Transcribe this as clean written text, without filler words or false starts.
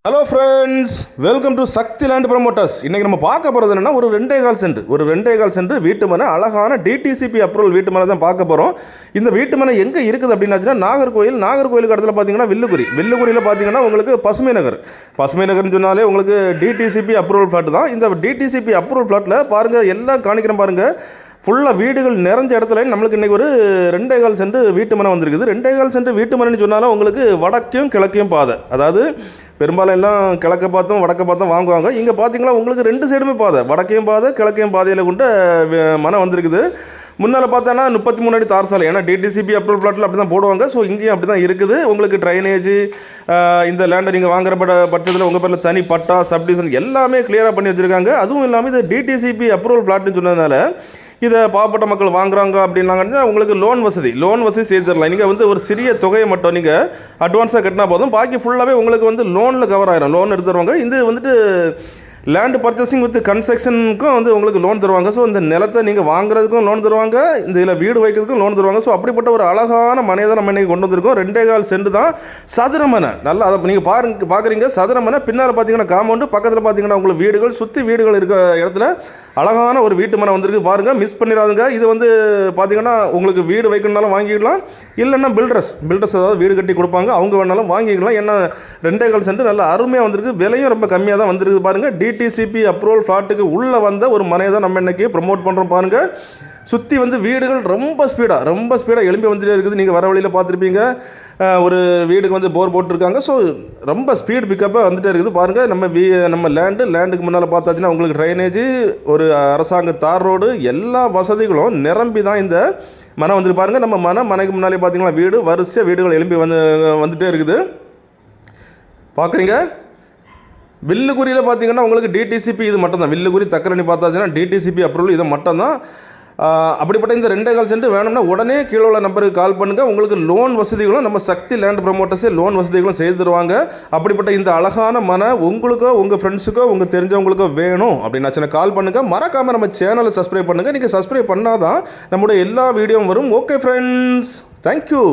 Hello friends, welcome to Shakti land promoters. இன்றைக்கி நம்ம பார்க்க போகிறது என்னென்னா ஒரு 2.25 சென்ட் வீட்டு மனை, அழகான டிடிசிபி அப்ரூவல் வீட்டு மனை தான் பார்க்க போகிறோம். இந்த வீட்டு மனை எங்கே இருக்குது அப்படின்னாச்சுன்னா நாகர்கோயிலுக்கு இடத்துல பார்த்தீங்கன்னா வில்லுக்குரியில் பார்த்தீங்கன்னா உங்களுக்கு பசுமை நகர்னு சொன்னாலே உங்களுக்கு டிடிசிபி அப்ரூவல் ஃப்ளாட் தான். இந்த டிடிசிபி அப்ரூவல் ஃப்ளாட்டில் பாருங்கள், எல்லாம் காணிக்கிறேன் பாருங்கள். ஃபுல்லாக வீடுகள் நிறைஞ்ச இடத்துல நம்மளுக்கு இன்றைக்கி ஒரு 2.25 சென்ட் வீட்டு மனை வந்திருக்குது. 2.25 சென்ட் வீட்டு மனைன்னு சொன்னாலும் உங்களுக்கு வடக்கையும் கிழக்கையும் பாதை, அதாவது பெரும்பாலும் எல்லாம் கிழக்க பார்த்தும் வடக்க பார்த்தும் வாங்குவாங்க. இங்கே பார்த்தீங்களா உங்களுக்கு 2 சைடுமே பாதை, வடக்கையும் பாதை கிழக்கையும் பாதையில் கொண்ட மனை வந்திருக்குது. முன்னால் பார்த்தோன்னா 33 அடி தார் சாலை, ஏன்னா டிடிசிபி அப்ரூவல் பிளாட்டில் அப்படி தான் போடுவாங்க. ஸோ இங்கேயும் அப்படி தான் இருக்குது. உங்களுக்கு ட்ரைனேஜ், இந்த லேண்டை நீங்கள் வாங்குற பட்சத்தில் உங்கள் பேரில் தனி பட்டா, சப்டிவிஷன் எல்லாமே கிளியராக பண்ணி வச்சுருக்காங்க. அதுவும் இல்லாமல் இது டிடிசிபி அப்ரூவல் பிளாட்னு சொன்னதுனால இதை பாவப்பட்ட மக்கள் வாங்குறாங்க அப்படின்னாங்கன்னா உங்களுக்கு லோன் வசதி செய்து தரலாம். நீங்கள் வந்து ஒரு சிறிய தொகையை மட்டும் நீங்கள் அட்வான்ஸாக கட்டினா போதும், பாக்கி ஃபுல்லாகவே உங்களுக்கு வந்து லோனில் கவர் ஆகிடும். லோன் எடுத்து தருவாங்க. இது வந்துட்டு லேண்டு பர்ச்சேசிங் வித் கன்ஸ்ட்ரக்ஷனுக்கும் வந்து உங்களுக்கு லோன் தருவாங்க. ஸோ இந்த நிலத்தை நீங்கள் வாங்குறதுக்கும் லோன் தருவாங்க, இந்த இதில் வீடு வைக்கிறதுக்கும் லோன் தருவாங்க. ஸோ அப்படிப்பட்ட ஒரு அழகான மனையை தான் நம்ம இன்றைக்கி கொண்டு வந்திருக்கோம். 2.25 சென்ட் தான், சதுர மனை. நல்லா அதை நீங்கள் பார்க்குறீங்க, சதுர மனை. பின்னால் பார்த்தீங்கன்னா காம்பவுண்டு, பக்கத்தில் பார்த்தீங்கன்னா உங்களுக்கு வீடுகள், சுற்றி வீடுகள் இருக்க இடத்துல அழகான ஒரு வீட்டு மனை வந்திருக்கு. பாருங்கள், மிஸ் பண்ணிடாதுங்க. இது வந்து பார்த்தீங்கன்னா உங்களுக்கு வீடு வைக்கணுனாலும் வாங்கிக்கலாம், இல்லைன்னா பில்டர்ஸ் அதாவது வீடு கட்டி கொடுப்பாங்க, அவங்க வேணாலும் வாங்கிக்கலாம். ஏன்னா 2.25 சென்ட் நல்ல அருமையாக வந்திருக்கு, விலையும் ரொம்ப கம்மியாக தான் வந்திருக்கு. பாருங்கள், டிடிசிபி அப்ரூவல் ஃப்ளாட்டுக்கு உள்ளே வந்த ஒரு மனையை தான் நம்ம இன்றைக்கி ப்ரமோட் பண்ணுறோம். பாருங்கள், சுற்றி வந்து வீடுகள் ரொம்ப ஸ்பீடாக எழும்பி வந்துட்டே இருக்குது. நீங்கள் வர வழியில் பார்த்துருப்பீங்க, ஒரு வீடுக்கு வந்து போர் போட்டிருக்காங்க. ஸோ ரொம்ப ஸ்பீட் பிக்கப்பாக வந்துட்டே இருக்குது. பாருங்கள், நம்ம லேண்டுக்கு முன்னால் பார்த்தாச்சுன்னா உங்களுக்கு ட்ரைனேஜ், ஒரு அரசாங்க தார் ரோடு, எல்லா வசதிகளும் நிரம்பி தான் இந்த மனை வந்துட்டு. பாருங்கள், நம்ம மனைக்கு முன்னாலே பார்த்தீங்கன்னா வீடு, வரிசையாக வீடுகள் எழும்பி வந்துட்டே இருக்குது. பார்க்குறீங்க, வில்லுக்குரியில் பார்த்தீங்கன்னா உங்களுக்கு டிடிசிபி இது மட்டும் தான். வில்லுக்குரி தக்கரணி பார்த்தாச்சுன்னா டிடிசிபி அப்ரூவல் இது மட்டும் தான். அப்படிப்பட்ட இந்த 2.25 சென்ட் வேணும்னா உடனே கீழே உள்ள நம்பருக்கு கால் பண்ணுங்கள். உங்களுக்கு லோன் வசதிகளும் நம்ம சக்தி லேண்ட் ப்ரமோட்டர்ஸே லோன் வசதிகளும் செய்து தருவாங்க. அப்படிப்பட்ட இந்த அழகான மனை உங்களுக்கோ உங்கள் ஃப்ரெண்ட்ஸுக்கோ உங்கள் தெரிஞ்சவங்களுக்கோ வேணும் அப்படின்னாச்சுன்னா கால் பண்ணுங்கள். மறக்காமல் நம்ம சேனலை சப்ஸ்கிரைப் பண்ணுங்கள். நீங்கள் சப்ஸ்கிரைப் பண்ணால் தான் நம்முடைய எல்லா வீடியோவும் வரும். Okay friends, thank you.